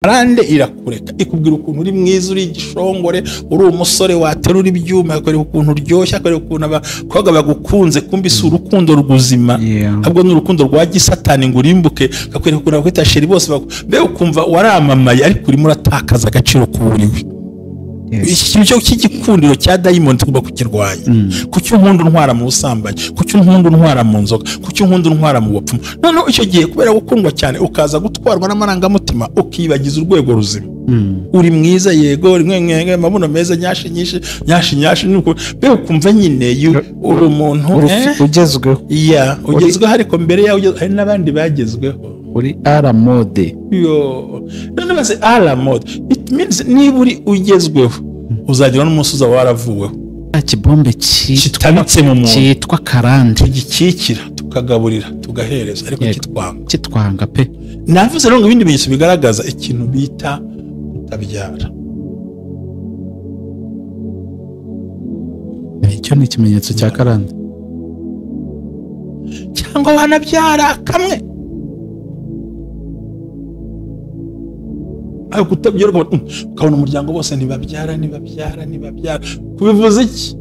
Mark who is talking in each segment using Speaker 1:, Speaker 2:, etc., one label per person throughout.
Speaker 1: Karande irakureka ikubwira ukuntu uri mwiza, uri igishongore, uri umusore waterura ibyuma, akwereka ukuntu uryoshye, akwereka ukuntu abakobwa bagukunze, kumbi si urukundo rw'ubuzima, ahubwo ni urukundo rwa gisatani ngo urimbuke, akwereka ukuntu bakwita sheri bose be ukumva waramamaye ariko urimo uratakaza agaciro k'uriwe. Icyo cy'igikundiro cya diamond tugomba kukirwanya. Kuki unkunda untwara mu busambanyi, kuki unkunda untwara mu nzoga, kuki unkunda untwara mu bupfumu. None icyo gihe kubera gukundwa cyane ukaza gutwarwa n'amarangamutima ukibagiza urwego ruzima. Uri mwiza yego, rimwe mabuno meza nyashi nuko be ukumva nyine uri umuntu
Speaker 2: ugezweho.
Speaker 1: Ugezweho ariko mbere yawe hari n'abandi bagezweho.
Speaker 2: Uri ala mode.
Speaker 1: None base ala mode. It means niba uri ugezweho uzagira n'umunsi uzaba waravuweho.
Speaker 2: Ikibombe
Speaker 1: kitabitse mu muntu
Speaker 2: cyitwa karande
Speaker 1: tugikikira tukagaburira tugahereza ariko
Speaker 2: kitwanga pe.
Speaker 1: Navuze rero ibindi bimenyetso bigaragaza ikintu bita utabyara.
Speaker 2: Icyo ni ikimenyetso cya karande.
Speaker 1: Cyangwa wanabyara kamwe. Ayo kutabyara ukabona umuryango bose ntibabyara. Kubivuze iki?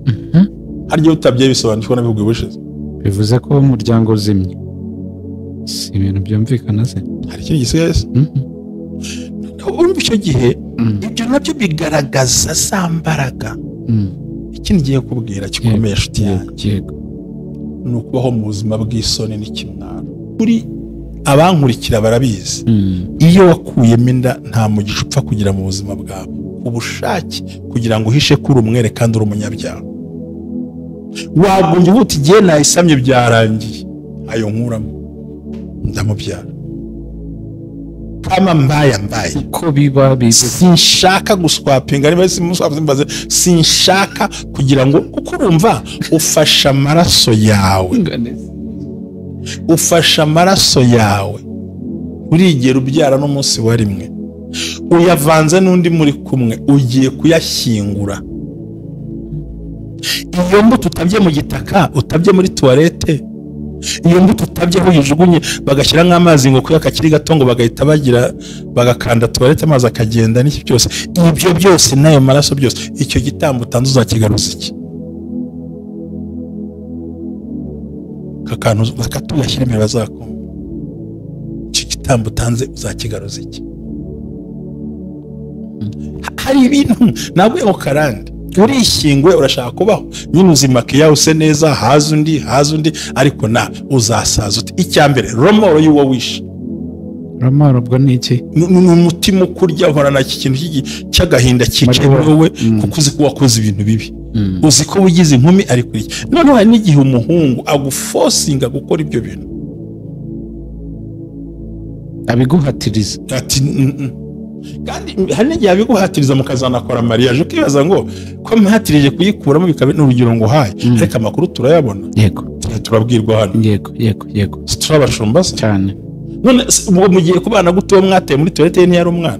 Speaker 1: Haryo utabyaye bisobanura ko nabivuga ubushize.
Speaker 2: Bivuze ko umuryango uzimye. Si ibintu byumvikana se.
Speaker 1: Hari ikintu gisigaye. Urumva icyo gihe ibyo nabyo bigaragaza za mbaraga. Ikindi ngiye kubwira gikomeye nshuti yanjye ni ukubaho mu buzima bw'isoni n'ikimwaro. Kuri abankurikira barabizi, iyo wakuyemo inda nta mugisha upfa kugira mu buzima bwawe, ubushake kugira ngo uhishe kuri umwere kandi uri umunyabyaha. Wagumbye uti giye nayisamye byarangiye, ayo nkuramo ndamubyara kama mbaya
Speaker 2: uko biba
Speaker 1: sinshaka guswapinga, niba simuswapinga sinshaka kugira ngo kuko urumva ufasha amaraso yawe urigera ubyara n'umunsi wa rimwe uyavanze n'undi muri kumwe ugiye kuyashyingura. Iyo mbuto utabye mu gitaka, utabye muri toilette, iyo mbuto utabye aho yijugunye bagashyira nk'amazi ngo kuya kakiri gato ngo bagahita bagira bagakanda toilette amazi akagenda n'iki byose, ibyo byose nayo maraso byose, icyo gitambo utanze uzakigaruza iki? Kakantu bakatuyashyira imbere bazakumva, icyo gitambo utanze uzakigaruza iki? Hari ibintu nabwo ngo karande urishyingwe urashaka kubaho nyine uzimakiya use neza, haza undi ariko na uzasaza uti. Icyambere romoro y'uwo wishe.
Speaker 2: Romoro ubwo ni iki?
Speaker 1: Ni umutima ukurya uhorana iki kintu cy'agahinda cyicaye wowe kuko uzi ko wakoze ibintu bibi, uzi ko ugize inkumi ariko iki. None hari n'igihe umuhungu aguforcinga gukora ibyo bintu,
Speaker 2: abiguhatiriza
Speaker 1: ati kandi hari n'igihe abiguhatiriza mukazanakora mariage ukibaza ngo ko mpatirije kuyikuramo bikabe n'urugero ngo haye, ariko amakuru turayabona.
Speaker 2: Yego
Speaker 1: turabwirwa hano.
Speaker 2: Yego
Speaker 1: turabashumba
Speaker 2: cyane.
Speaker 1: None mugiye kubana gute uwo mwateye muri toilette ntiyari umwana?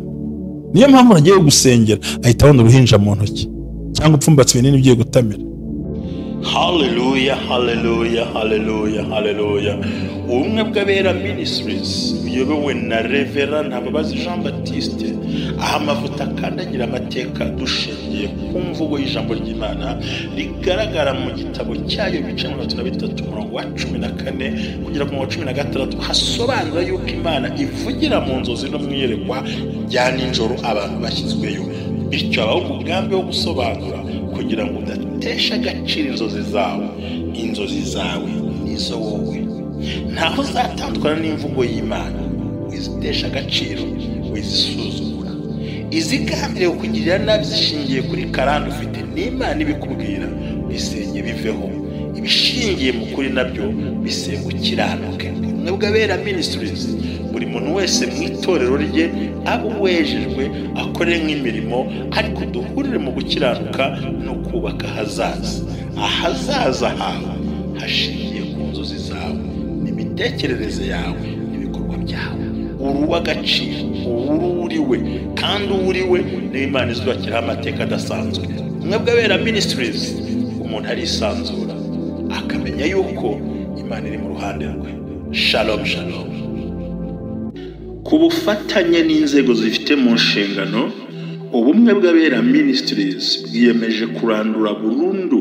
Speaker 1: Niyo mpamvu nagiye gusengera ahita abona uruhinja mu ntoki cyangwa upfumbatse ibinini bigiye gutamira. Hallelujah. Ubumwe bw'abera ministries buyobowe na Reverend Hababazi Jean Baptiste, aha amavuta akandagira amateka dushingiye ku mvugo y'ijambo ry'Imana rigaragara mu gitabo cyayo bice 33 umurongo wa 14 kugera ku 16 hasobanura yuko Imana ivugira mu nzozi no mwiyerekwa rya nijoro abantu bashyizweyo, bityo abaho umugambi wo gusobanura kugira ngo udatesha agaciro inzozi zawe nizo wowe. Ntaho uzatandukana n'imvugo y'Imana, wizitesha agaciro, wizisuzugura, izigambiriye kukugirira nabi zishingiye kuri karande ufite n'Imana ibikubwira bisenye biveho, ibishingiye mu kuri nabyo bisengukiranuke. Ubumwe bw'abera ministries buri muntu wese mu itorero rye abo wejejwe akore nk'imirimo ariko duhurire mu gukiranuka no kubaka ahazaza hawe hashingiye ku nzozi zawe n'imitekerereze yawe n'ibikorwa byawe. Uruw'agaciro uriwe kandi uriwe n'Imana izubakiraho amateka adasanzwe. Ubumwe bw'abera ministries umuntu arisanzura akamenya yuko Imana iri mu ruhande rwe. Shalom. ku bufatanye n'inzego zifite mu nshingano ubumwe bw'abera Ministries bwiyemeje kurandura burundu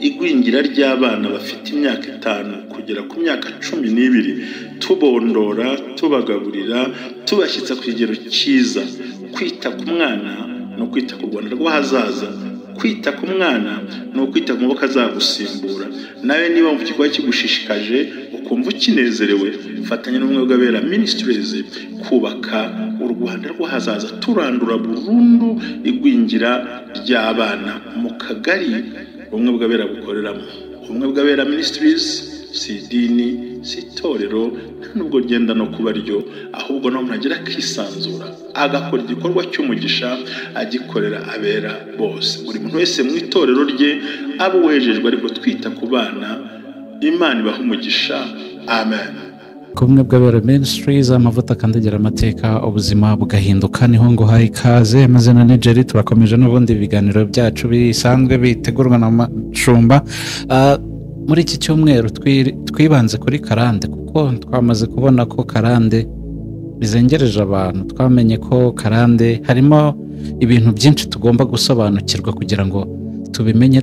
Speaker 1: igwingira ry'abana bafite imyaka 5 kugera ku myaka 12 tubondora tubagaburira tubashyitsa ku kigero cyiza kwita ku mwana no kwita ku Rwanda rw'ahazaza kwita ku mwana no kwita ku maboko azagusimbura nawe niba mu kigo kigushishikaje ukumva ukinezerewe fatanya n'ubumwe bw'abera Ministries kubaka u Rwanda rw'ahazaza turandura burundu igwingira ry'abana mu kagari ubumwe bw'abera bukoreramo ubumwe bw'abera Ministries si idini si itorero nubwo genda no kuba ryo ahubwo no muragira kisanzura agakora igikorwa cy'umugisha agikorera abera bose buri muntu wese mu itorero rye abo wejejwe ariko twita ku bana Imana ibaha umugisha amen.
Speaker 2: Kumwe bw'abera Ministries amavuta kandagira amateka ubuzima bugahinduka niho ngo hayi kaze amazina ni Jerry turakomeje n'ubundi ibiganiro byacu bisanzwe bitegurwa na Macumba. Muri iki cyumweru twibanze kuri Karande kuko twamaze kubona ko Karande bizengereje abantu twamenye ko Karande harimo ibintu byinshi tugomba gusobanukirwa kugira ngo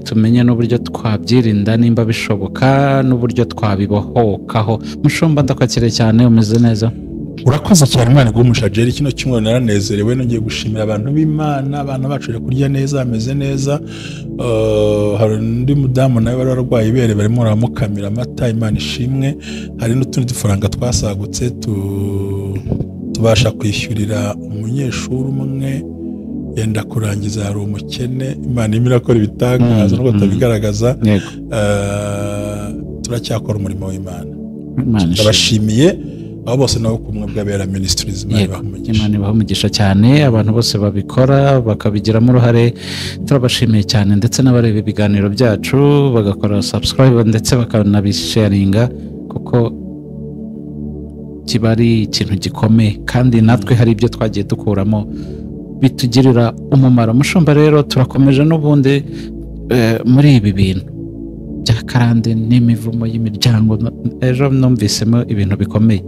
Speaker 2: tumenye n'uburyo twabyirinda nimba bishoboka n'uburyo twabibohokaho. Mushumba ndakwakire cyane umeze neza.
Speaker 3: Urakoze cyane Imana iguhe Jerry kino kimwe naranezerewe nongeye gushimira abantu b'Imana abana bacu kurya neza ameze neza. Hari undi mudamu nawe bari barwaye ibere barimo baramukamira amata Imana ishimwe. Hari n'utundi dufaranga twasagutse tubasha kwishyurira umunyeshuri umwe yenda kurangiza hari umukene Imana imira akora ibitangaza nubwo tabigaragaza. Turacyakora umurimo w'Imana. Ndabashimiye abo bose nabo kumwe bw'abera Ministries
Speaker 2: Imana ibaha umugisha cyane abantu bose babikora bakabigiramo uruhare turabashimiye cyane ndetse n'abareba ibiganiro byacu bagakora subscribe ndetse bakanabisharinga kuko kiba ari ikintu gikomeye kandi natwe hari ibyo twagiye dukuramo bitugirira umumaro. Mushumba rero turakomeje n'ubundi muri ibi bintu bya Karande n'imivumo y'imiryango ejo numvisemo ibintu bikomeye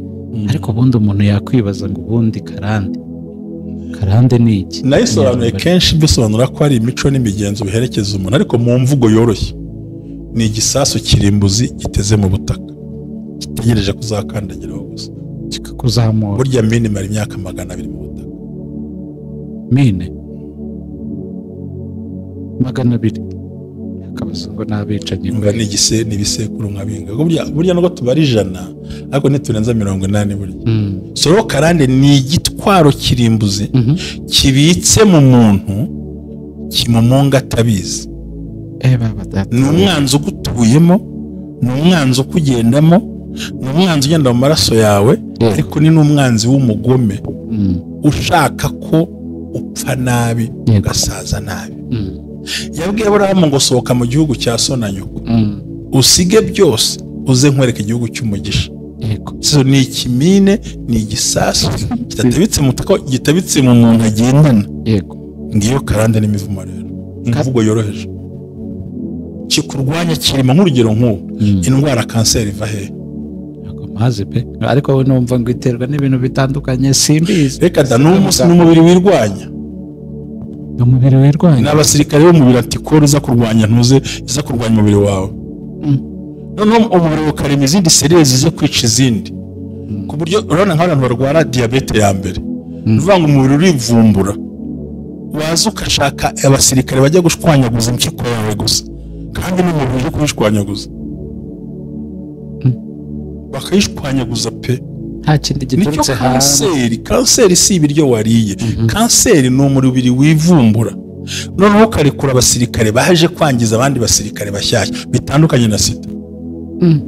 Speaker 2: ariko ubundi umuntu yakwibaza ngo ubundi Karande ni iki?
Speaker 3: Nayisobanuye kenshi bisobanura ko ari imico n'imigenzo biherekeza umuntu ariko mu mvugo yoroshye ni igisasu kirimbuzi giteze mu butaka gitegereje kuzakandagiraho gusa
Speaker 2: kikakuzamura.
Speaker 3: Burya mine mara imyaka 200 mu butaka
Speaker 2: mine 200 akabazo ngo nabicanyi
Speaker 3: ngo ni ibisekuru nkabinga burya nubwo tubari 100 ariko ntiturenza 80 burya. So Karande ni igitwaro kirimbuzi kibitse mu muntu kimumunga atabizi. Ni umwanzi ugutuyemo ni umwanzi ukugendamo ni umwanzi ugenda mu maraso yawe ariko ni n'umwanzi w'umugome ushaka ko upfa nabi ugasaza nabi. Yabwiye Aburahamu ngo sohoka mu gihugu cya so na nyoko usige byose uze nkwereka igihugu cy'umugisha. So ni ikimine ni igisasu kitabitse mu mutaka gitabitse mu muntu agendana. Ngiyo Karande n'imivumo rero imvugo yoroheje kikurwanya kirimo nk'urugero nk'ubu indwara kanseri iva he
Speaker 2: maze pe ariko we numva ngo iterwa n'ibintu bitandukanye simbizi.
Speaker 3: Reka da n'umubiri wirwanya
Speaker 2: umubiri wirwanya
Speaker 3: n'abasirikare b'umubiri antikoro uza kurwanya ntuze iza kurwanya umubiri wawe noneho umubiri ukarema izindi serire zize kwica izindi ku buryo urabona nk'abantu barwara diabete ya mbere uvuga ngo umubiri urivumbura waza ukashaka abasirikare bajya gushwanyaguza impyiko yawe gusa kandi n'umubiri uje kubishwanyaguza bakayishwanyaguza pe
Speaker 2: nta kindi giturutse
Speaker 3: hasi. Kanseri si ibiryo wariye kanseri ni umubiri wivumbura noneho ukarekura abasirikare baje kwangiza abandi basirikare bashyashya bitandukanye na sida.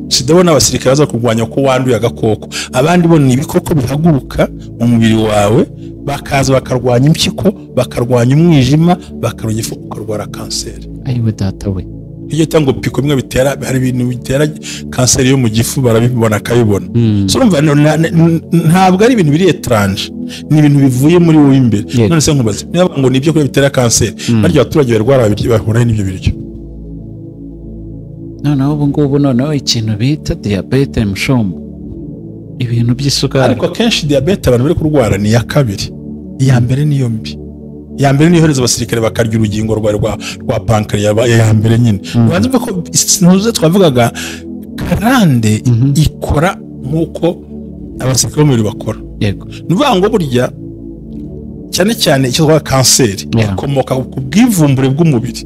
Speaker 3: Sida bo n'abasirikare baza kurwanya ko wanduye agakoko abandi bo ni ibikoko bihaguruka mu mubiri wawe bakaza bakarwanya impyiko bakarwanya umwijima bakarwanya ifu ukarwara kanseri.
Speaker 2: Ayiwe data we
Speaker 3: iyo tango piko bimwe bitera hari ibintu bitera kanseri yo mu gifu barabibona akayibona. So urumva ntabwo ari ibintu biri étrange ni ibintu bivuye muri wowe imbere. None se nkubaze niba ngo nibyo ko bitera kanseri barya abaturage barwara bahura n'ibyo biryo.
Speaker 2: Noneho ubu ngubu noneho ikintu bita diabete Mushumba ibintu by'isukari.
Speaker 3: ariko kenshi diyabete abantu bari kurwara ni iya kabiri, iya mbere niyo mbi. iya mbere niyo ihereza abasirikare bakarya urugingo rwa pankreas, iya mbere nyine. Ubanza ko ntuze twavugaga karande ikora nk'uko abasirikare b'umubiri bakora.
Speaker 2: Yego.
Speaker 3: Ni ukuvuga ngo burya cyane cyane icyo twa kanseri ikomoka ku bwivumbure bw'umubiri.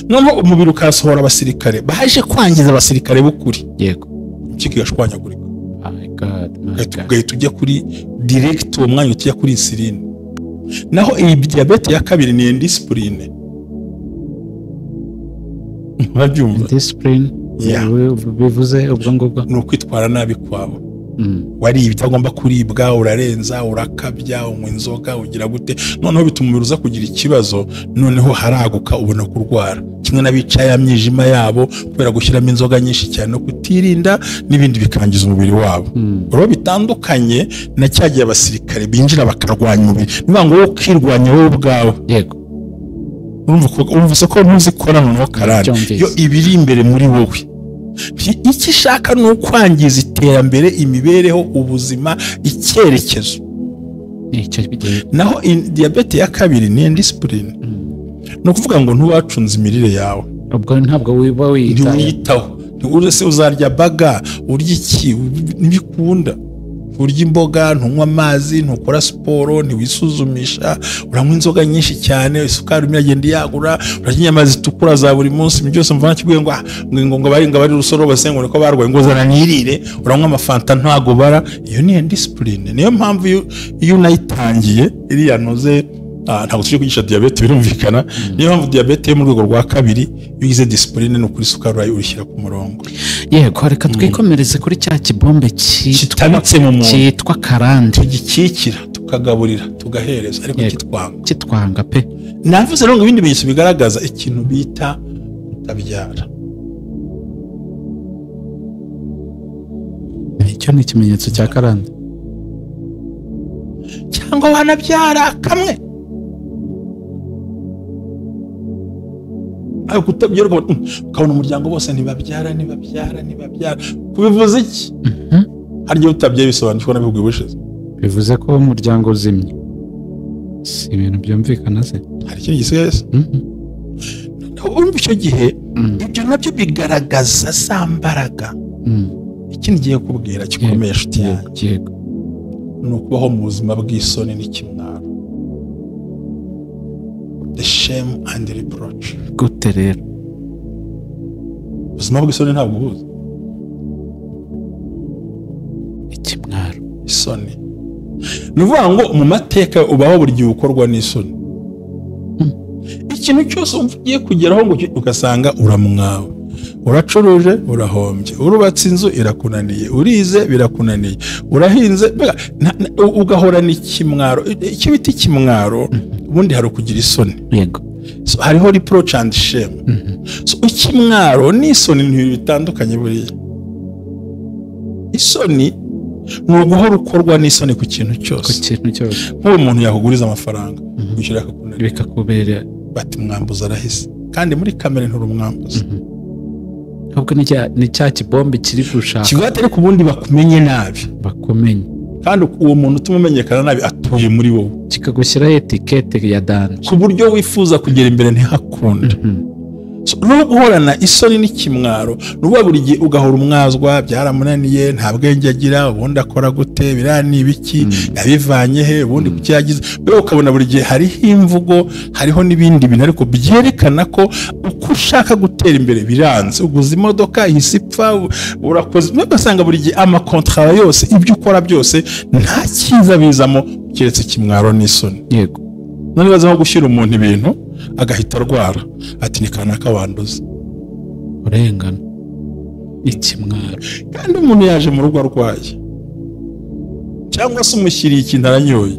Speaker 3: Noneho umubiri ukasohora abasirikare baje kwangiza abasirikare b'ukuri.
Speaker 2: Yego.
Speaker 3: Impyiko igashwanyagurika.
Speaker 2: My God.
Speaker 3: Ugahita ujya kuri direct uwo mwanya utujya kuri insuline. Naho iyi diyabete ya kabiri ni indiscipline. Murabyumva?
Speaker 2: Indiscipline bivuze ubwo ngubwo
Speaker 3: ni ukwitwara nabi kwawe. Wari ibitagomba kuribwa, urarenza, urakabya, unywa inzoga, ugira gute, noneho bituma umubiri uza kugira ikibazo, noneho haraguka ubona kurwara. Kimwe n'abicaye amyijima yabo kubera gushyiramo inzoga nyinshi cyane no kutirinda n'ibindi bikangiza umubiri wabo. Rero bitandukanye na cyagiye abasirikare binjira bakarwanya umubiri. Niba ngo wowe ukirwanya wowe ubwawe.
Speaker 2: Yego.
Speaker 3: Urumva ko ntuzikora noneho karande. Yo ibiri imbere muri wowe. Icyo ishaka ni ukwangiza iterambere, imibereho, ubuzima, icyerekezo. Naho diyabete ya kabiri ni indiscipline. Ni ukuvuga ngo ntiwacunze imirire yawe.
Speaker 2: Ubwo ntabwo wiba
Speaker 3: wiyitaho. Uretse uzarya baga, urya iki, ntibikunda. Urya imboga, ntunywa amazi, ntukora siporo, ntiwisuzumisha, uranywa inzoga nyinshi cyane, isukari iragenda yagura, urarya inyama zitukura za buri munsi, ibyo byose mvana kiguye ngo bari rusoro basengo niko barwaye ngo zana nirire, uranywa amafanta ntago bara. Iyo ni indiscipline. Niyo mpamvu iyo unayitangiye iriya noze ntabwo tuje kugisha diyabete birumvikana. Niyo mpamvu diyabete yo mu rwego rwa kabiri iyo ugize discipline no kuri sukari urushyira ku murongo.
Speaker 2: Yego, reka twikomereze kuri cya kibombe cyitwa karande.
Speaker 3: Tugikikira, tukagaburira, tugahereza, ariko
Speaker 2: kitwanga pe.
Speaker 3: Navuze rero ngo ibindi bimenyetso bigaragaza ikintu bita kutabyara.
Speaker 2: Icyo ni ikimenyetso cya karande.
Speaker 3: Cyangwa wanabyara kamwe. Ayo kutabyara ukabona umuryango bose ntibabyara. Kubivuze iki? Hari igihe utabyaye bisobanukirwa n'abihugu bishize.
Speaker 2: Bivuze ko umuryango uzimye. Si ibintu byumvikana se.
Speaker 3: Hari ikintu gisigaye se? Urumva icyo gihe ibyo nabyo bigaragaza za mbaraga. Ikindi ngiye kubwira gikomeye nshuti yanjye ni ukubaho mu buzima bw'isoni n'ikimwaro. The shame and reproach.
Speaker 2: Gute rero?
Speaker 3: Ubuzima bw'isoni ntabwo ubuzi.
Speaker 2: Ikimwaro,
Speaker 3: isoni. Ni ukuvuga ngo mu mateka ubaho buri gihe ukorwa n'isoni. Ikintu cyose ugiye kugeraho ngo ugasanga uramwawe, uracuruje urahombye, urubatse inzu irakunaniye, urize birakunaniye, urahinze ugahorana ikimwaro. Icyo bita ikimwaro ubundi hari ukugira isoni.
Speaker 2: Yego.
Speaker 3: So hariho reproach and shame. So ikimwaro n'isoni ntibiri bitandukanye buriya. Isoni ni uguhora ukorwa n'isoni ku kintu cyose. Nk'uwo muntu yakuguriza amafaranga wishyura akakunanira
Speaker 2: bikakubera
Speaker 3: bati mwambuza arahise, kandi muri kamere nturumwambuza.
Speaker 2: Ahubwo ni cya kibombe kiri gushaka
Speaker 3: kigwate, ariko ubundi bakumenye nabi,
Speaker 2: bakumenye,
Speaker 3: kandi uwo muntu utumumenyekana nabi atuye muri wowe,
Speaker 2: kikagushyiraho etikete ya danje
Speaker 3: ku buryo wifuza kugera imbere ntihakunda. No guhorana isoni n'ikimwaro nuba buri gihe ugahora umwazwa, byaramunaniye, nta bwenge agira, ubundi akora gute, birani ibiki, yabivanye he, ubundi kucyagize. Bero ukabona buri gihe hariho imvugo, hariho n'ibindi bintu ariko byerekana ko uko ushaka gutera imbere biranze. Uguze imodoka ihisipfa, urakoze, ugasanga buri gihe amakontra yose, ibyo ukora byose nta cyiza bizamo keretse kimwaro n'isoni.
Speaker 2: Yego.
Speaker 3: None baza nko gushyira umuntu ibintu agahita arwara, ati ni kanaka wanduza,
Speaker 2: urengana. Ikimwaro.
Speaker 3: Kandi umuntu yaje mu rugo arwaye, cyangwa se umushyiriye ikintu aranyoye,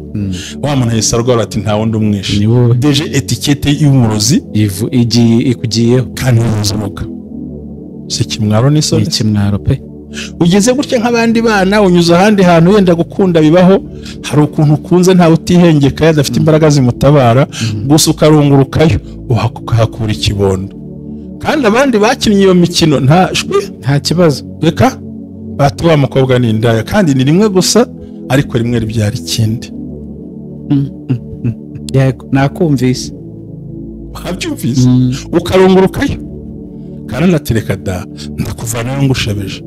Speaker 3: wa muntu yahise arwara, ati nta wundi umwishe. Deje etikete y'umurozi
Speaker 2: igiye ikugiyeho,
Speaker 3: kandi n'umuzuka. Si kimwaro n'isoni.
Speaker 2: Ikimwaro pe.
Speaker 3: Ugeze gutya nk'abandi bana, unyuze ahandi hantu wenda gukunda bibaho, hari ukuntu ukunze ntawe utihengeka, yadafite imbaraga zimutabara, gusa ukarungurukayo ukahakura ikibondo. Kandi abandi bakinnye iyo mikino nta kibazo, reka bati wa mukobwa ni indaya kandi ni rimwe gusa ariko rimwe ribyara ikindi.
Speaker 2: Yego nakumvise.
Speaker 3: Wabyumvise ukarungurukayo Karande ati reka da ndakuvanayo ngushebeje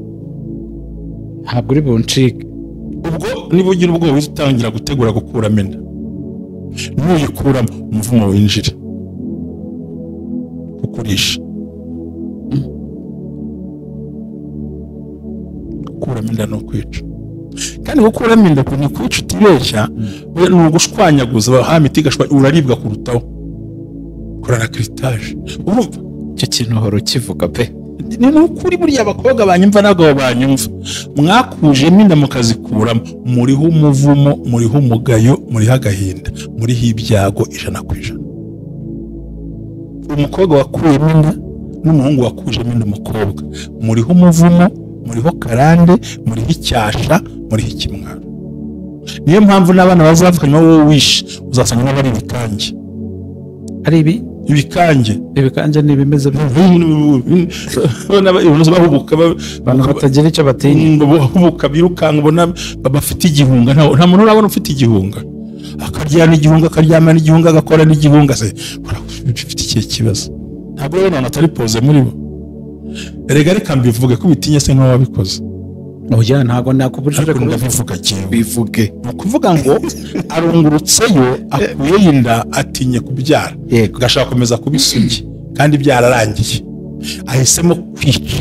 Speaker 2: ntabwo uri buncike.
Speaker 3: ubwo niba ugira ubwoba utangira gutegura gukuramo inda nuyikuramo umuvumo winjira kukurisha. Gukuramo inda no kwica kandi gukuramo inda ni kwica utibeshya ni ugushwanyaguza baha imiti uraribwa kurutaho kurana kiritaje. Urumva
Speaker 2: icyo kintu uhora ukivuga pe.
Speaker 3: ni ukuri buriya abakobwa banyumva ntabwo banyumva mwakujemo inda mukazikuramo muriho umuvumo muriho umugayo muriho agahinda muriho ibyago 100%. umukobwa wakuyemo inda n'umuhungu wakujemo inda umukobwa muriho umuvumo muriho karande muriho icyasha muriho ikimwaro. niyo mpamvu n'abana bazavukanywa wowe wishe uzasanga n'abari ibikange.
Speaker 2: Ari ibikange ni ibimeze
Speaker 3: bahubuka
Speaker 2: abantu batagira icyo batinya
Speaker 3: bahubuka birukanka ubona bafite igihunga. Nta muntu urabona ufite igihunga akaryana igihunga akaryamana igihunga agakora n'igihunga se ufite ikihe kibazo? Ntabwo rero none atari pose muri bo. Erega reka mbivuge ko bitinye se nk'aho wabikoze.
Speaker 2: Oya ntabwo nakubujije
Speaker 3: kubivuga cyane.
Speaker 2: Bivuge
Speaker 3: ukuvuga ngo arungurutseyo akuye inda atinye kubyara gashaka komeza kubisugi kandi byararangiye ahisemo kwica.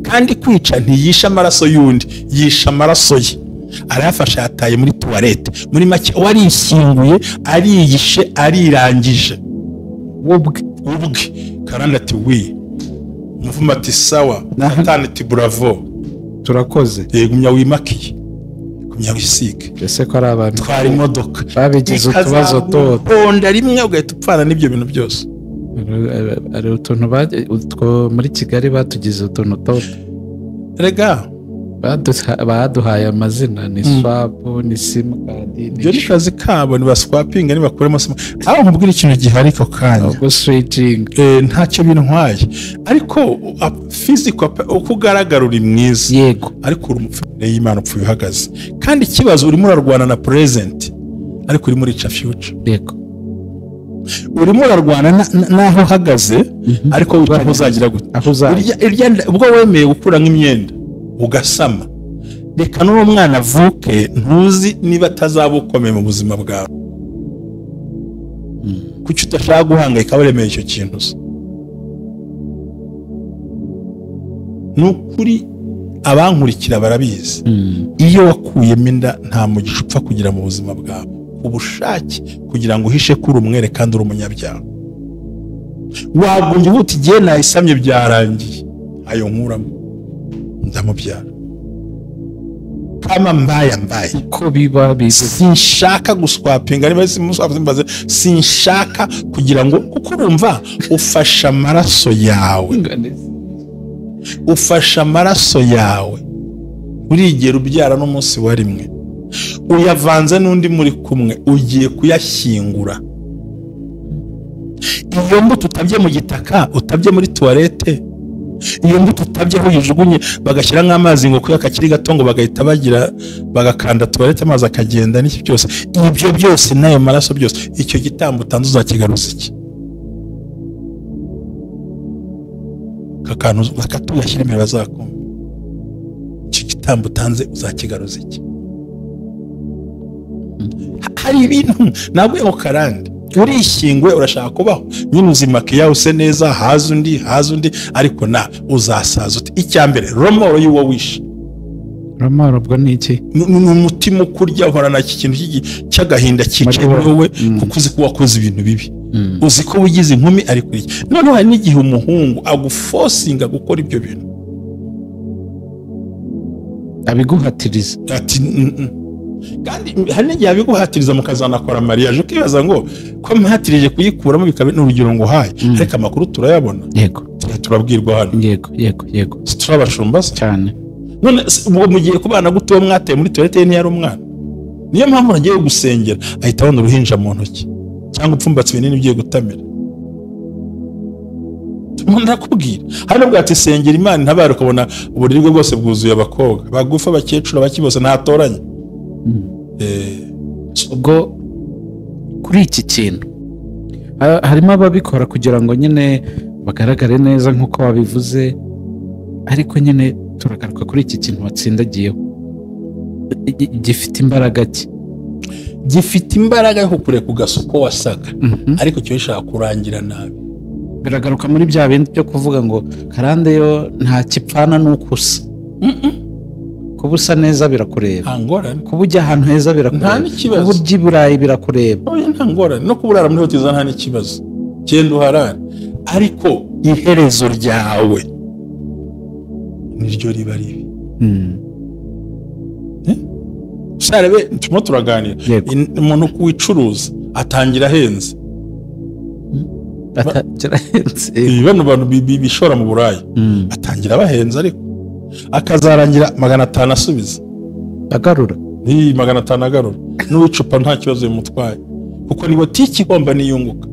Speaker 3: Kandi kwica ntiyisha amaraso yundi yisha amaraso ye arayafasha yataye muri toilette muri make warishyinguye ariyishe arirangije ubwe. Karande ati wi umuvumo ati sawa natane ati bravo turakoze gumya wimakiye gumya wisike
Speaker 2: ese ko ari abantu
Speaker 3: twari imodoka
Speaker 2: babigize utubazo
Speaker 3: honda rimwe ugahita upfana n'ibyo bintu byose.
Speaker 2: ari utuntu muri Kigali batugize utuntu toto.
Speaker 3: Rega
Speaker 2: baduhaye amazina ni swapu ni simukadi
Speaker 3: ibyo ni kazi kabo ni baswapinga ni bakuremo simu aho mubwira ikintu gihari ko kanya
Speaker 2: ubwo switching
Speaker 3: ntacyo bintwaye ariko physical uko ugaragara uri mwiza
Speaker 2: yego
Speaker 3: ariko uri umufite y'Imana upfuye uhagaze kandi ikibazo urimo urarwana na present ariko uri muri future.
Speaker 2: Yego
Speaker 3: urimo urarwana naho uhagaze ariko witaho uzagira gute ubwo wemeye gukura nk'imyenda ugasama reka n'uwo mwana avuke ntuzi niba atazabukomeye mu buzima bwawe kuki utashaka guhangayika waremeye icyo kintu se. Nukuri abankurikira barabizi iyo wakuyemo inda nta mugisha upfa kugira mu buzima bwawe ubushake kugira ngo uhishe kuri umwere kandi uri umunyabyaha. Wagombye uti giye nayisamye byarangiye ayo nkuramo ndamubyara kama mbaye
Speaker 2: ko biba
Speaker 3: sinshaka guswapinga niba simuswapinga sinshaka kugira ngo kuko urumva ufasha amaraso yawe urigera ubyara n'umunsi wa rimwe uyavanze n'undi muri kumwe ugiye kuyashyingura. Iyo mbuto utabye mu gitaka utabye muri toilette iyo mbuto utabye aho yijugunye bagashyira nk'amazi ngo kuya kakiri gato ngo bagahita bagira bagakanda toilette amazi akagenda n'iki byose ibyo byose nayo maraso byose icyo gitambo utanze uzakigaruza iki kakanu bakatuyashyira imbere bazakoma icyo gitambo utanze uzakigaruza iki. Hari ibintu nabwo ngo Karande urishyingwe urashaka kubaho nyine uzimakiya use neza haza undi ariko na uzasaza uti icyambere romoro y'uwo wishe.
Speaker 2: Romoro ubwo ni iki?
Speaker 3: Umutima ukurya uhorana iki kintu cy'agahinda cyicaye wowe kuko uzi ko wakoze ibintu bibi uzi ko wigize inkumi ariko iki none hari n'igihe umuhungu aguforcinga gukora ibyo bintu
Speaker 2: abiguhatiriza
Speaker 3: ati kandi hari n'igihe abiguhatiriza mukazanakora mariage ukibaza ngo ko mpatirije kuyikuramo bikaba n'urugero ngo haye ariko amakuru turayabona.
Speaker 2: Yego
Speaker 3: turabwirwa hano.
Speaker 2: Yego
Speaker 3: turabashumba
Speaker 2: cyane.
Speaker 3: None ubwo mugiye kubana gute uwo mwateye muri toilette ni yari umwana niyo mpamvu nagiye gusengera ahita abona uruhinja mu ntoki cyangwa upfumbatse ibinini bigiye gutamira ndakubwira hari nubwo ati sengera Imana ntabara ukabona uburiri bwe bwose bwuzuye abakobwa bagufa abakecuru abaki bose ntatoranye.
Speaker 2: ubwo kuri iki kintu harimo ababikora kugira ngo nyine bagaragare neza nk'uko wabivuze, ariko nyine turagaruka kuri iki kintu watsindagiyeho gifite imbaraga ki?
Speaker 3: Gifite imbaraga yo kukureka ugasuko wasaga, ariko cyo bishaka kurangira nabi.
Speaker 2: Biragaruka muri bya bindi byo kuvuga ngo Karande yo nta kipfana n'ukusa. Kuba usa neza birakureba, kuba ujya ahantu heza birakureba, kuba urya i Burayi birakureba,
Speaker 3: nta ngorane no kuba urara muri hoteli nta n'ikibazo, genda uharare, ariko iherezo ryawe niryo riba ribi. Sharebe turimo turaganira, umuntu kuwicuruza atangira ahenze, bano bantu bishora mu Burayi atangira abahenze, ariko akazarangira 500 asubiza
Speaker 2: agarura,
Speaker 3: 500 agarura, n'uwicupa nta kibazo bimutwaye, kuko ni botiki igomba niyunguka.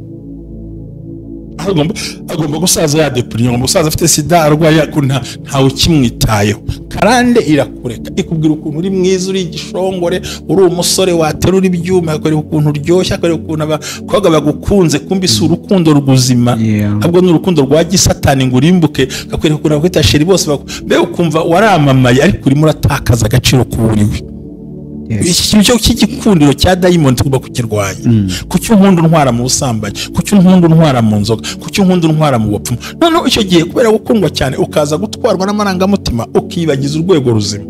Speaker 3: Agomba gusaza yadepuriye, agomba gusaza afite sida, arwaye, ntawe ukimwitayeho. Karande irakureka ikubwira ukuntu uri mwiza, uri igishongore, uri umusore waterura ibyuma, akwereka ukuntu uryoshye, akwereka ukuntu abakobwa bagukunze, kumbi si urukundo rw'ubuzima, ahubwo ni urukundo rwa gisatani ngo urimbuke, akwereka ukuntu abakwita sheri bose be, ukumva waramamaye, ariko urimo uratakaza agaciro k'uburiwe. Iki cy'igikundiro cya diamond tugomba kukirwanya. Kuki unkunda ntwara mu busambanyi, kuki unkunda ntwara mu nzoga, kuki unkunda ntwara mu bupfumu? None icyo gihe kubera gukundwa cyane ukaza gutwarwa n'amarangamutima ukibagiza urwego ruzima.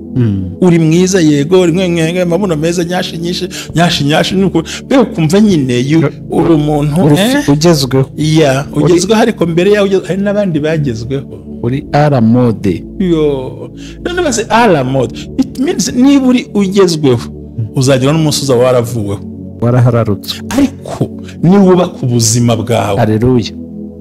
Speaker 3: Uri mwiza yego, rimwe amabuno meza, nyashi nuko be ukumva nyine uri umuntu
Speaker 2: ugezweho.
Speaker 3: Ugezweho, ariko mbere yawe hari n'abandi bagezweho.
Speaker 2: Uri ala mode.
Speaker 3: None base ala mode, it means niba uri ugezweho uzagira n'umunsi uza waravuweho,
Speaker 2: warahararutse,
Speaker 3: ariko niwubaka ubuzima bwawe,
Speaker 2: haleluya,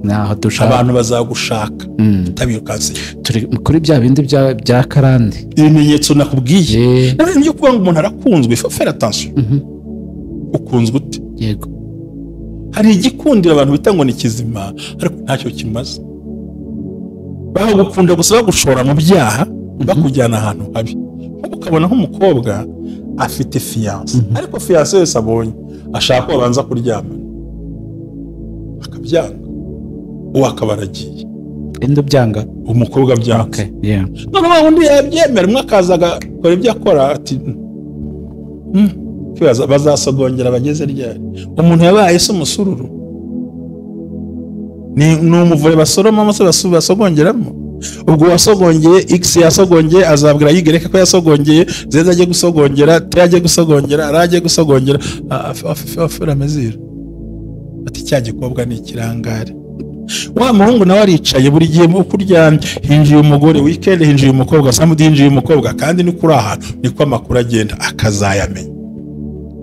Speaker 2: naho dushaka
Speaker 3: abantu bazagushaka tabirukanse.
Speaker 2: Turi kuri bya bindi bya Karande,
Speaker 3: ibimenyetso nakubwiye nabyo byo kuba ngo umuntu arakunzwe. Faire attention, ukunzwe ute?
Speaker 2: Yego,
Speaker 3: hari igikundira abantu bita ngo ni kizima, ariko ntacyo kimaze. Bagukunda gusa bagushora mu byaha, bakujyana ahantu habi. Ukabona nk'umukobwa afite fiance, ariko fiance wese abonye ashaka ko abanza kuryama, akabyanga, uwo akabaragiye.
Speaker 2: Endo byanga
Speaker 3: umukobwa byanga.
Speaker 2: Okay, yeah.
Speaker 3: None undi yabyemera, umwe akazaga kora ibyo akora, ati bazasogongera bageze ryari? Umuntu yabaye se umusururu, ni umuvure basoroma amase basogongeramo. Ubwo wasogongeye X yasogongeye azabwira yigereka ko yasogongeye, zeza agiye gusogongera, tyagiye gusogongera, aragiye gusogongera, afera mezira ati cya gikobwa ni ikirangare. Wa muhungu nawe aricaye buri gihe mu kuryamye, hinjiye umugore, weekend hinjiye umukobwa, samedi hinjiye umukobwa, kandi ni kuri ahantu niko amakuru agenda akazayamenya.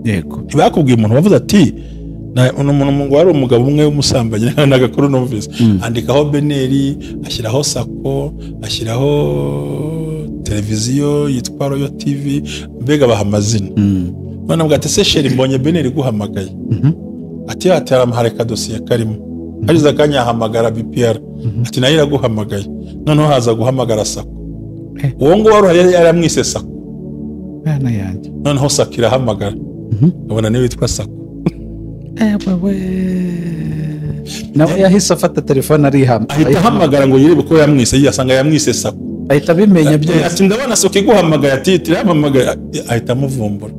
Speaker 3: Yego, ntibakubwiye umuntu wavuze ati umuntu wari umugabo umwe w'umusambanyi n'agakuru numvise, andikaho beneri, ashyiraho sako, ashyiraho televiziyo yitwa Royal TV, mbega baha amazina. None bwate se sheri mbonye beneri guhamagaye, ati aramuhareka dosiye karimo, hariza akanya ahamagara Bibyara, ati nayo iraguhamagaye, noneho haza guhamagara sako. Uwo ngo wari yaramwise sako,
Speaker 2: bana yanjye,
Speaker 3: noneho sako irahamagara, abona niwe witwa sako.
Speaker 2: Nawe yahise afata telefone
Speaker 3: ahita ahamagara ngo yirebe ko yamwise, yasanga yamwise sako,
Speaker 2: ahita bimenya byose.
Speaker 3: Ati ndabona sako iguhamagaye, ati tirahamagara, ahita amuvumbura.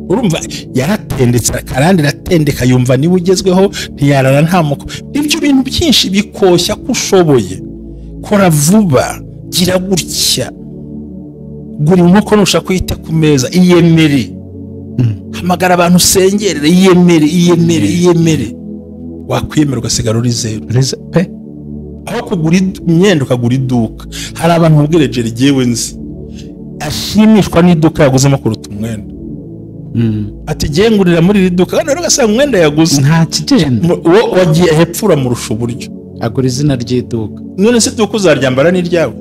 Speaker 3: Urumva yaratendetse, Karande ratendeka, yumva niwe ugezweho, ntiyarara nta muko. Ibyo bintu byinshi bikoshya ko ushoboye. Kora vuba, gira gutya, gura inkoko nushaka kuyita ku meza, iyemere. Hamagara abantu usengerere, iyemere. Wakwiyemera ugasigara uri zero. Aho kugura imyenda ukagura iduka. Hari abantu mubwireje rigewe nzi, ashimishwa n'iduka yaguzemo kuruta umwenda. Ati gengurira muri iri duka, kandi ugasanga umwenda yaguze
Speaker 2: nta kigenda,
Speaker 3: wagiye hepfura murusha uburyo,
Speaker 2: agura izina ry'iduka.
Speaker 3: None se iduka uzaryambara n'iryawe?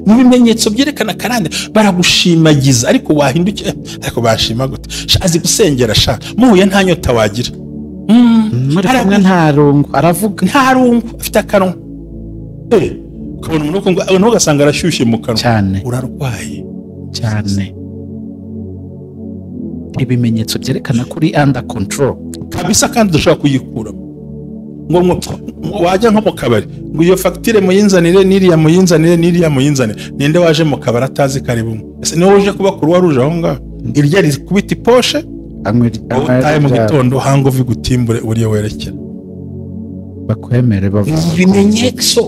Speaker 3: Mu bimenyetso byerekana Karande baragushimagiza, ariko wahindukiye, ariko bashima gute? Azi gusengera, muhuye nta nyota wagira.
Speaker 2: muri kumwe nta rungu aravuga
Speaker 3: nta rungu afite akanwa ukabona umuntu ugasanga arashyushye mu kanwa
Speaker 2: cyane
Speaker 3: urarwaye
Speaker 2: cyane ibimenyetso byerekana kuri under control
Speaker 3: kabisa kandi dushobora kuyikuramo ngo wajya nko mu kabari ngo iyo fagitire muyinzanire n'iriya muyinzanire ninde waje mu kabari atazi kari bumwe ese niwe uje kuba kuruwa ruje aho ngaho irya riri kubita iposhe utaye mu gitondo hangovi gutimbure uriyo werekera
Speaker 2: bakwemere bavuga
Speaker 3: ibimenyetso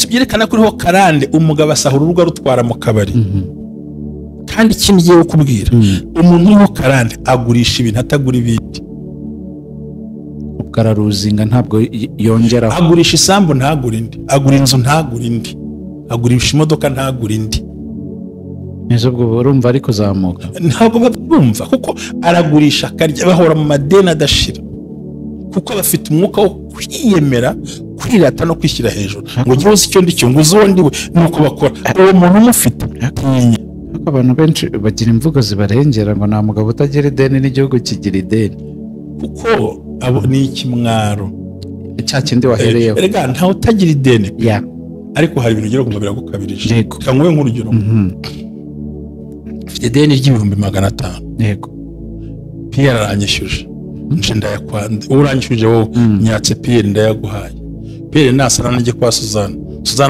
Speaker 3: byerekana ko uriho karande umugabo asahura urugo rutwara mu kabari kandi ikindi giye kukubwira umuntu uriho karande agurisha ibintu atagura ibindi
Speaker 2: ubwararuzinga ntabwo yongeraho
Speaker 3: agurisha isambu ntagura indi agura inzu ntagura indi agurisha imodoka ntagura indi
Speaker 2: neza ubwo urumva ari kuzamuka
Speaker 3: ntabwo babyumva kuko aragurisha akarya bahora mu madeni adashira kuko bafite umwuka wo kwiyemera kwirata no kwishyira hejuru ngo ujye uzi icyo ndicyo ngo uzi uwo ndiwe nuko bakora uwo muntu umufite
Speaker 2: ariko abantu benshi bagira imvugo zibarengera ngo nta mugabo utagira ideni n'igihugu kigira ideni
Speaker 3: kuko abo ni ikimwaro
Speaker 2: cya kindi wahereyeho
Speaker 3: erega ntawe utagira ideni ariko hari ibintu ugira ngo biragukabirije kanguwe nk'urugero mfite ideni ry'ibihumbi 500
Speaker 2: yego
Speaker 3: Pierre aranyishyuje nje ndayakwande uranyishyuje wowe nyatse Pierre ndayaguhaye Pierre nasana najye kwa Suzana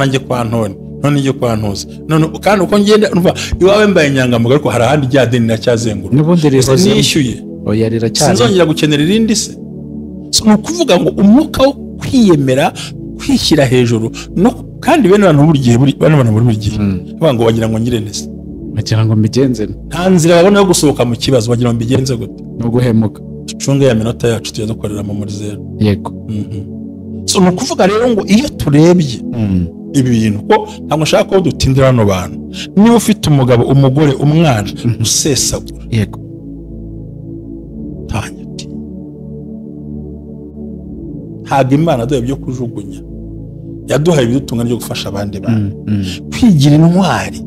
Speaker 3: najye kwa Ntoni njye kwa Ntuzi none kandi uko ngenda umva iwawe mbaye nyangamuga ariko hari ahandi rya deni nacyazengura
Speaker 2: n'ubundi rero
Speaker 3: nishyuye
Speaker 2: oya rira cyane
Speaker 3: sinzongera gukenera irindi se no kuvuga ngo umwuka wo kwiyemera kwishyira hejuru no kandi bene abantu buri gihe buri gihe ngo wagira ngo ngire nese
Speaker 2: bagira ngo mbigenze
Speaker 3: nta nzira babona yo gusohoka mu kibazo bagira ngo mbigenze gute
Speaker 2: no guhemuka
Speaker 3: ducunge ya minota yacu tuya dukorera muri zero
Speaker 2: yego
Speaker 3: so no kuvuga rero ngo iyo turebye ibi bintu ko ntabwo nshaka ko dutindira hano bantu niba ufite umugabo umugore umwana usesagura
Speaker 2: yego
Speaker 3: tanyati ntabwo Imana duhe byo kujugunya yaduhaye ibidutunga byo gufasha abandi bantu kwigira intwari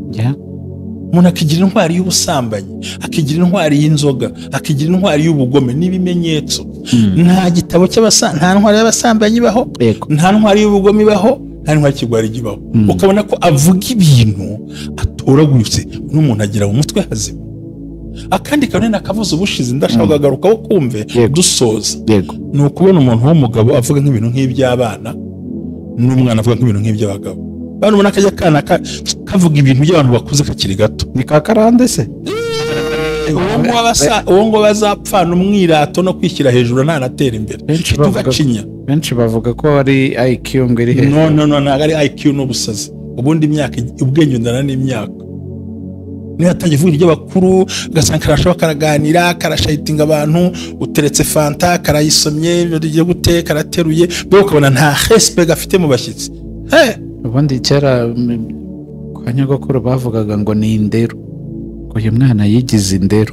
Speaker 3: umuntu akigira intwari y'ubusambanyi akigira intwari y'inzoga akigira intwari y'ubugome n'ibimenyetso nta gitabo nta ntwari y'abasambanyi ibaho nta ntwari y'ubugome ibaho nta ntwari y'ikigwari gibaho ukabona ko avuga ibintu atoraguritse n'umuntu agira mu mutwe hazima akandi kanone nakavuze ubushize ndashaka kugarukaho kumve dusoza ni ukubona umuntu w'umugabo avuga nk'ibintu nk'iby'abana n'umwana avuga nk'ibintu nk'iby'abagabo bano ubona akajya kana kavuga ibintu by'abantu bakuze kakiri gato
Speaker 2: ni ka Karande se
Speaker 3: uwo ngo bazapfana umwirato no kwishyira hejuru ntanatera imbere tugacinya
Speaker 2: benshi bavuga ko ari IQ ngo iri hejuru
Speaker 3: no ntabwo ari IQ n'ubusazi ubundi imyaka ubwenge ndana n'imyaka niyo yatangiye ivuga iry'abakuru ugasanga karashobora karaganira karashayitinga abantu uteretse fanta karayisomye rigiye gute karateruye bwo ukabona nta respect gafite mu bashyitsi
Speaker 2: ubundi kera kwa nyogokuru bavugaga ngo ni indero uyu mwana yigize indero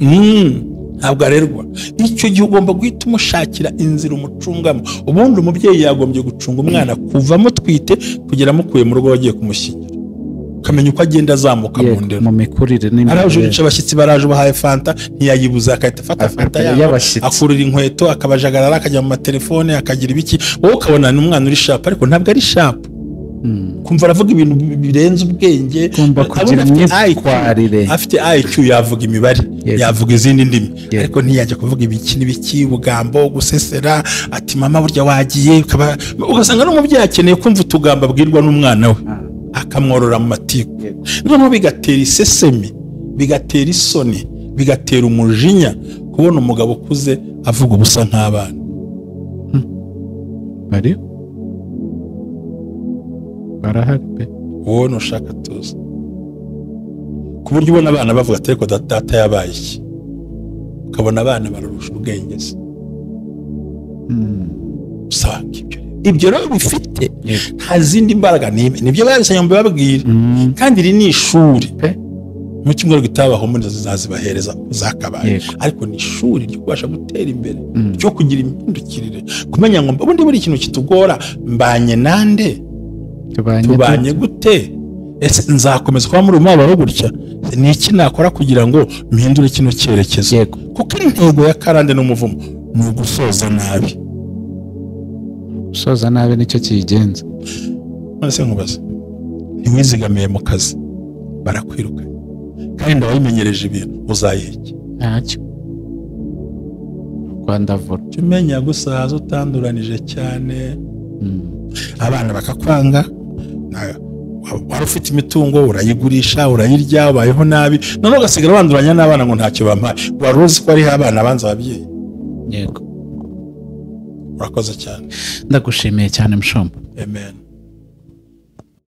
Speaker 3: ntabwo arerwa icyo gihe ugomba guhita umushakira inzira umucungamo ubundi umubyeyi yagombye gucunga umwana kuva mutwite kugera mukuye mu rugo wagiye kumushyingira ukamenya uko agenda azamuka mu ndero
Speaker 2: mu mikurire
Speaker 3: araje abashyitsi baraje bahaye fanta ntiyayibuza akahita afata fanta yabo akurura inkweto akabajagarara akajya mu matelefone akagira ibiki wowe ukabona ni umwana uri sharp ariko ntabwo ari sharp kumva aravuga ibintu birenze ubwenge
Speaker 2: kumva kugira imyitwarire
Speaker 3: afite IQ yavuga imibare yavuga izindi ndimi ariko ntiyajya kuvuga ibiki n'ibiki ubugambo gusesera ati mama burya wagiye ugasanga n'umubyeyi akeneye kumva utugamba abwirwa n'umwana we akamworora mu matiku noneho bigatera isesemi bigatera isoni bigatera umujinya kubona umugabo ukuze avuga ubusa nk'abana
Speaker 2: bari barahari pe
Speaker 3: wowe nushaka tuzi ku buryo ubona abana bavuga ati ariko data yabaye iki ukabona abana bararusha ubwenge se usanga ibyo rero bifite nta zindi mbaraga nibyo babisanya ngo babwire kandi iri ni ishuri mu cyumweru gitabaho muri zazibahereza zakabaye ariko ni ishuri ryo kubasha gutera imbere ryo kugira impindukirire kumenya ngo ubundi buri kintu kitugora mbanye nande tubanye gute ese nzakomeza kuba muri umubabaro gutya ni iki nakora kugira ngo mpindure kino cyerekezo kuko ari intego ya Karande n'Umuvumo ni ugusoza nabi.
Speaker 2: gusoza nabi nicyo kiyigenza.
Speaker 3: None se nkubaza, ntiwizigamiye mu kazi barakwirukanye kandi ndawimenyereje ibintu uzayiki
Speaker 2: ntacyo Rwanda vura
Speaker 3: tumenya gusaza utanduranije cyane. Abana bakakwanga, wari ufite imitungo urayigurisha urayirya ubayeho nabi, none ugasigara banduranya n'abana ngo ntacyo bampaye. Wari uzi ko ariho abana banza ababyeyi?
Speaker 2: Yego.
Speaker 3: Urakoze cyane.
Speaker 2: Ndagushimiye cyane Mushomba.
Speaker 3: Amen.